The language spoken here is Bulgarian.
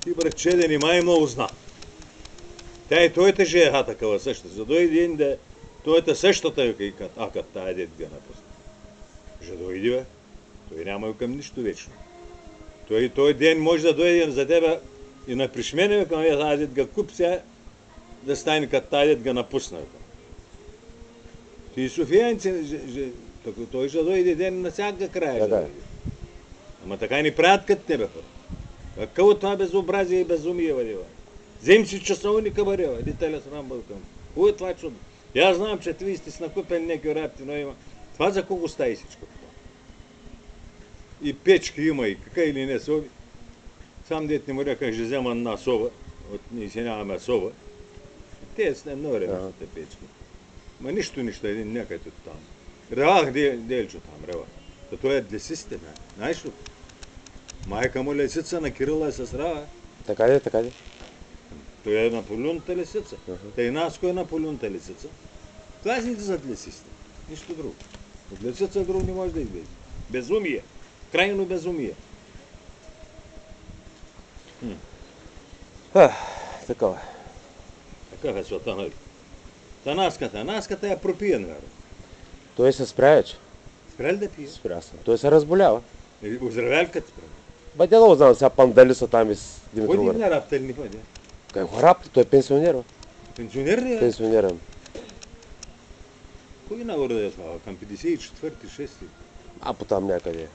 Ти брат не май много зна. Той же е такава същата. За дойде ден да той е същата, като тая дет га напусне. Ще дойде, бе. Той няма към нищо вечно. Той ден може да дойде за тебе и на пришмене, към тая дет га куп сега, да стане като тая дет га напусна. Ти софиянци, той ще дойде ден на всяка края. Да. Ама така и не правят като тебе. Какво това безобразие и безумие, бъде? Взем си часовника, бъде, детеля с рамбълкам. Кой е това чудо? Я знам, че ти сте накупени някакви рапти, но има. Това за колко стаи всичко това? И печки има, и кака или не соби. Сам дет не му река, ще взема една соба, ние си нямаме соба. Те с много време те печки. Ма нищо, един някъде там. Ревах делчо там, ревах. Това е лесисте, бе. Знаеш ли? Майка му лисица на Кирила е с рава. Така ли? Той е Наполеонта лисица. Тъй Наско е Наполеонта лисица. Това си излизат лисисте. Нищо друго. От лисица друго не може да излезе. Безумие. Крайно безумие. Такова. Такъв е света, нали? Танаската е пропиен, вера. Той се спря вече. Спря ли да пие? Спря се. Той се разболява. Оздравял като спря? Ба, дядо знам сега пандали са там из Димитрова. Кой не рапта или не пъде? Кой го рапта? Той е пенсионер. Пенсионер ли е? Пенсионер. Кой нагоре да е слава? Към 54-6? А по там някъде.